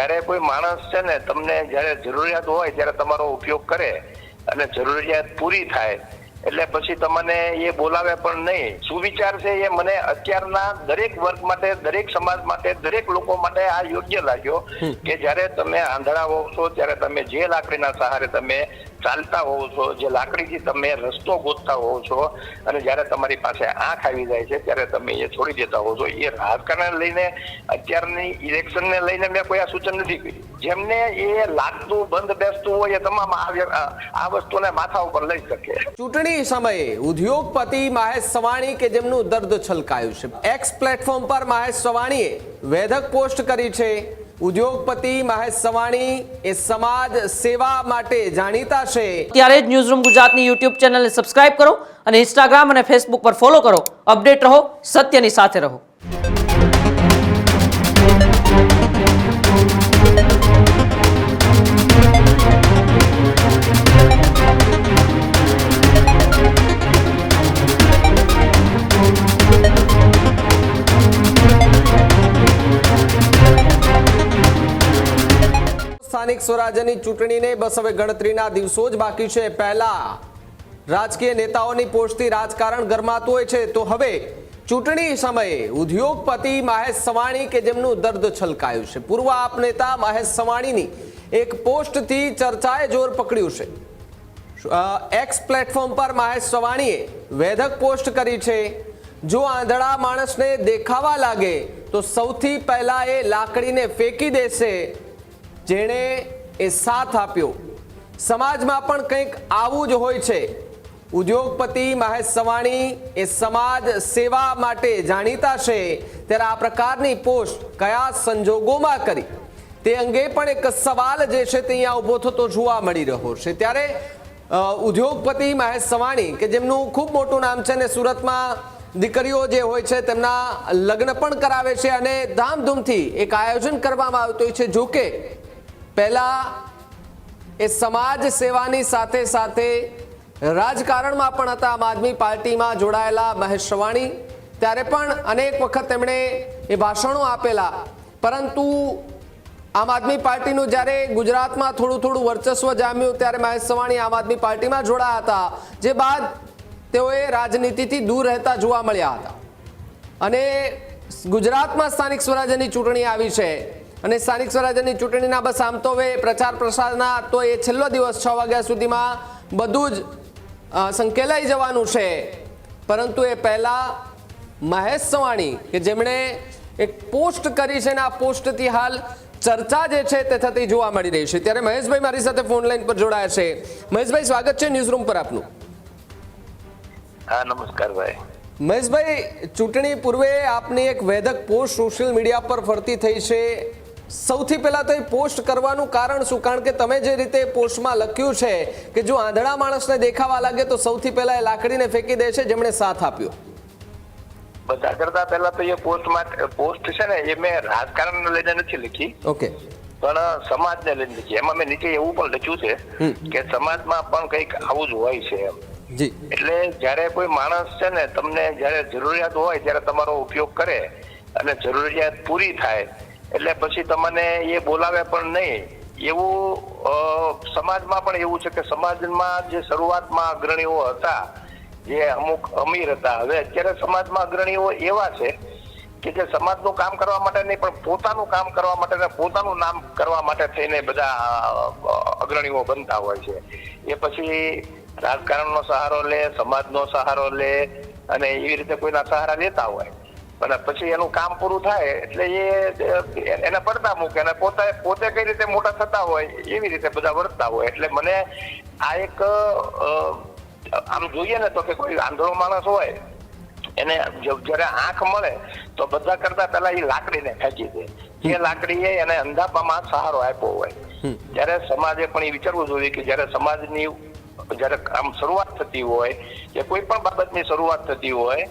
જ્યારે કોઈ માણસ છે ને તમને જ્યારે જરૂરિયાત હોય ત્યારે તમારો ઉપયોગ કરે અને જરૂરિયાત પૂરી થાય એટલે પછી તમને એ બોલાવે પણ નહીં. સુવિચાર છે એ મને અત્યારના દરેક વર્ગ માટે, દરેક સમાજ માટે, દરેક લોકો માટે આ યોગ્ય લાગ્યો કે જ્યારે તમે આંધળા હોવ છો ત્યારે તમે જે લાકડીના સહારે તમે ચાલતા હોવ છો, જે લાકડીથી તમે રસ્તો ગોતતા હોવ છો અને જ્યારે તમારી પાસે આંખ આવી જાય છે ત્યારે તમે એ છોડી દેતા હોવ છો. એ રાજકારણને લઈને, અત્યારની ઇલેક્શનને લઈને મેં કોઈ આ સૂચન નથી કર્યું. જેમને એ લાગતું બંધ બેસતું હોય એ તમામ આ વસ્તુને માથા ઉપર લઈ શકે. ચૂંટણી સમયે ઉદ્યોગપતિ મહેશ સવાણી કે જેમનું દર્દ છલકાયું છે. એક્સ પ્લેટફોર્મ પર મહેશ સવાણીએ વેધક પોસ્ટ કરી છે. ઉદ્યોગપતિ મહેશ સવાણી એ સમાજ સેવા માટે જાણીતા છે. ત્યારે જ ન્યૂઝરૂમ ગુજરાતની યુટ્યુબ ચેનલને સબસ્ક્રાઇબ કરો અને ઇન્સ્ટાગ્રામ અને ફેસબુક પર ફોલો કરો. અપડેટ રહો, સત્યની સાથે રહો. સ્થાનિક સ્વરાજ્યની ચૂંટણીને બસ હવે ગણતરીના દિવસો જ બાકી છે. પહેલા રાજકીય નેતાઓની પોસ્ટથી રાજકારણ ગરમાતું હોય છે, તો હવે ચૂંટણી સમયે ઉદ્યોગપતિ મહેશ સવાણી કે જેમનું દર્દ છલકાયું છે. પૂર્વ આપ નેતા મહેશ સવાણીની એક પોસ્ટથી ચર્ચાએ જોર પકડ્યું છે. એક્સ પ્લેટફોર્મ પર મહેશ સવાણીએ વેધક પોસ્ટ કરી છે. જો આંધળા માણસને દેખાવા લાગે તો સૌથી પહેલા એ લાકડીને ફેંકી દેશે જેણે એ સાથ આપ્યો. સમાજમાં પણ કંઈક આવું જ હોય છે. ઉદ્યોગપતિ મહેશ સવાણી એ સમાજ સેવા માટે જાણીતા છે, ત્યારે આ પ્રકારની પોસ્ટ કયા સંજોગોમાં કરી તે અંગે પણ એક સવાલ જે છે તે અહીંયા ઊભો થતો જોવા મળી રહ્યો છે. ત્યારે ઉદ્યોગપતિ મહેશ સવાણી કે જેમનું ખૂબ મોટું નામ છે ને સુરતમાં દીકરીઓ જે હોય છે તેમના લગ્ન પણ કરાવે છે અને ધામધૂમથી એક આયોજન કરવામાં આવતું હોય છે. જોકે પહેલા એ સમાજ સેવાની સાથે સાથે રાજકારણમાં પણ હતા. આમ આદમી પાર્ટીમાં જોડાયેલા મહેશ સવાણી ત્યારે પણ અનેક વખત તેમણે એ ભાષણો આપેલા, પરંતુ આમ આદમી પાર્ટીનું જ્યારે ગુજરાતમાં થોડું વર્ચસ્વ જામ્યું ત્યારે મહેશ સવાણી આમ આદમી પાર્ટીમાં જોડાયા હતા, જે બાદ તેઓએ રાજનીતિથી દૂર રહેતા જોવા મળ્યા હતા. અને ગુજરાતમાં સ્થાનિક સ્વરાજ્યની ચૂંટણી આવી છે અને સ્થાનિક સ્વરાજ્યની ચૂંટણીના બસ આમ તો હવે પ્રચાર પ્રસારના તો એ છેલ્લો દિવસ 6 વાગ્યા સુધીમાં બધું જ સંકેલાઈ જવાનું છે. પરંતુ એ પહેલા મહેશ સવાણી કે જેમણે એક પોસ્ટ કરી છે ને આ પોસ્ટથી હાલ ચર્ચા જે છે તે થતી જોવા મળી રહી છે. ત્યારે મહેશભાઈ મારી સાથે ફોન લાઈન પર જોડાયા છે. મહેશભાઈ, સ્વાગત છે ન્યૂઝરૂમ પર આપનું. હા, નમસ્કાર ભાઈ. મહેશભાઈ, ચૂંટણી પૂર્વે આપની એક વેધક પોસ્ટ સોશિયલ મીડિયા પર ફરતી થઈ છે. સૌથી પહેલા તો એ પોસ્ટ કરવાનું કારણ શું? કારણ કે તમે જે રીતે પોસ્ટમાં લખ્યું છે કે જો આંધળા માણસને દેખાવા લાગે તો સૌથી પહેલા એ લાકડીને ફેંકી દે છે જેમણે સાથ આપ્યો. બધા કરતા પહેલા તો એ પોસ્ટ છે ને એ મેં રાજકારણને લઈને નથી લખી. ઓકે. પણ સમાજને લઈને લખી. એમાં મેં નીચે એવું પણ લખ્યું છે કે સમાજમાં પણ કંઈક આવું જ હોય છે એમ. જી. એટલે જ્યારે કોઈ માણસ છે ને તમને જ્યારે જરૂરિયાત હોય ત્યારે તમારો ઉપયોગ કરે અને જરૂરિયાત પૂરી થાય એટલે પછી તમને એ બોલાવે પણ નહીં. એવું સમાજમાં પણ એવું છે કે સમાજમાં જે શરૂઆતમાં અગ્રણીઓ હતા, જે અમુક અમીર હતા, હવે અત્યારે સમાજમાં અગ્રણીઓ એવા છે કે જે સમાજનું કામ કરવા માટે નહીં પણ પોતાનું કામ કરવા માટે ને પોતાનું નામ કરવા માટે થઈને બધા અગ્રણીઓ બનતા હોય છે. એ પછી રાજકારણનો સહારો લે, સમાજનો સહારો લે અને એવી રીતે કોઈના સહારા લેતા હોય, અને પછી એનું કામ પૂરું થાય એટલે એને પડતા મૂકે અને પોતે કઈ રીતે મોટા થતા હોય એવી રીતે બધા વર્તતા હોય. એટલે મને આ એક આમ જોઈએ ને તો કે કોઈ આંધળો માણસ હોય એને જયારે આંખ મળે તો બધા કરતા પહેલા એ લાકડીને ફેંકી દે. જે લાકડીએ એને અંધાપામાં સહારો આપ્યો હોય. ત્યારે સમાજે પણ એ વિચારવું જોઈએ કે જયારે સમાજની જયારે આમ શરૂઆત થતી હોય કે કોઈ પણ બાબતની શરૂઆત થતી હોય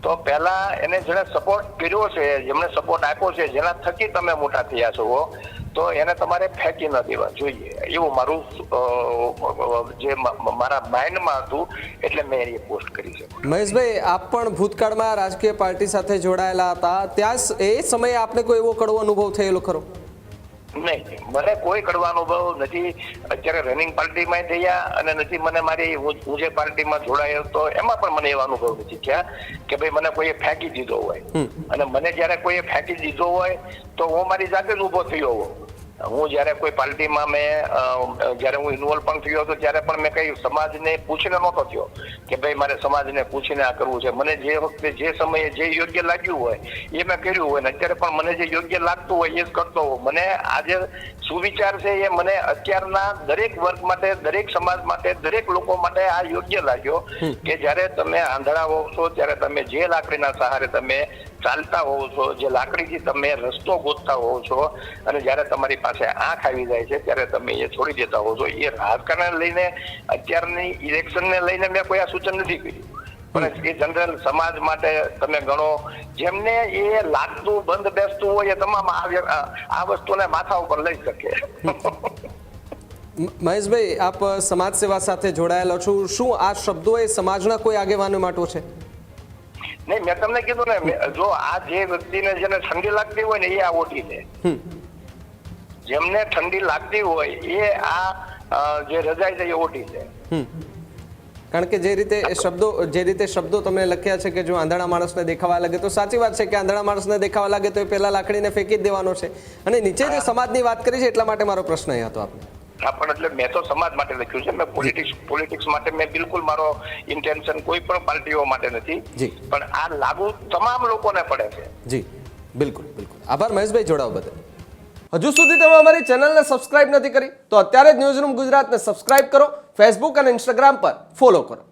તો પહેલા એને જેને સપોર્ટ કર્યો છે, જેમને સપોર્ટ આપ્યો છે, જેના થકી તમે મોટા થયા છો, તો એને તમારે ફેંકી ન દેવા જોઈએ. એવું મારું જે મારા માઇન્ડમાં હતું એટલે મેં એ પોસ્ટ કરી છે. મહેશભાઈ, આપ પણ ભૂતકાળમાં રાજકીય પાર્ટી સાથે જોડાયેલા હતા, ત્યાં એ સમયે આપને કોઈ એવો કડવો અનુભવ થયેલો ખરો? નહીં, મને કોઈ કડવા અનુભવ નથી. અત્યારે રનિંગ પાર્ટીમાં થયા અને નથી મને મારી હું જે પાર્ટીમાં જોડાયો હતો એમાં પણ મને એવા અનુભવ નથી થયા કે ભાઈ મને કોઈએ ફેંકી દીધો હોય. અને મને જયારે કોઈએ ફેંકી દીધો હોય તો હું મારી જાતે જ ઉભો થયો હોઉં. હું જયારે કોઈ પાર્ટીમાં જયારે હું ઇન્વોલ્વ પણ થયો હતો ત્યારે પણ મેં કઈ સમાજને પૂછીને નહોતો થયો કે ભાઈ મારે સમાજને પૂછીને આ કરવું છે. મને જે વખતે જે સમયે જે યોગ્ય લાગ્યું હોય એ મેં કર્યું હોય ને અત્યારે પણ મને જે યોગ્ય લાગતું હોય એ જ કરતો હોઉં. મને આજે સુવિચાર છે એ મને અત્યારના દરેક વર્ગ માટે, દરેક સમાજ માટે, દરેક લોકો માટે આ યોગ્ય લાગ્યો કે જયારે તમે આંધળા હોવ છો ત્યારે તમે જે લાકડીના સહારે તમે ચાલતા હોવ છો, જે લાકડીથી તમે રસ્તો ગોતતા હોવ છો અને જયારે તમારી પાસે આંખ આવી જાય છે ત્યારે તમે એ છોડી દેતા હોવ છો. એ રાજકારણ લઈને અત્યારની ઇલેક્શનને લઈને મેં કોઈ આ સૂચન નથી કર્યું, પણ એ જનરલ સમાજ માટે તમે ગણો જેમને એ લાગતું બંધ બેસતું હોય એ તમામ આ વસ્તુને માથા ઉપર લઈ શકે. મહેશભાઈ, આપ સમાજ સેવા સાથે જોડાયેલા છો, શું આ શબ્દો એ સમાજના કોઈ આગેવાનો માટે છે? નહીં, મેં તમને કીધું ને, જો આ જે વ્યક્તિને જેને ઠંડી લાગતી હોય ને એ આ ઓટી લે. જેમને ઠંડી લાગતી હોય એ આ જે રજાઈ છે એ ઓટી લે. કારણ કે જે રીતે શબ્દો તમે લખ્યા છે કે જો આંધળા માણસને દેખાવા લાગે તો સાચી વાત છે કે આંધળા માણસને દેખાવા લાગે તો એ પહેલા લાકડીને ફેંકી જ દેવાનો છે. અને નીચે જે સમાજની વાત કરી છે એટલા માટે મારો પ્રશ્ન એ હતો આપને. હા, પણ એટલે મેં તો સમાજ માટે લખ્યું છે. મેં પોલિટિક્સ માટે મેં બિલકુલ મારો ઇન્ટેન્શન કોઈ પણ પાર્ટીઓ માટે નથી. પણ આ લાગુ તમામ લોકોને પડે છે. જી બિલકુલ બિલકુલ. આભાર મહેશભાઈ જોડાવા બદલ. હજુ સુધી તમે અમારી ચેનલને સબસ્ક્રાઇબ નથી કરી તો અત્યારે જ ન્યૂઝરૂમ ગુજરાતને સબસ્ક્રાઇબ કરો, ફેસબુક અને ઇન્સ્ટાગ્રામ પર ફોલો કરો.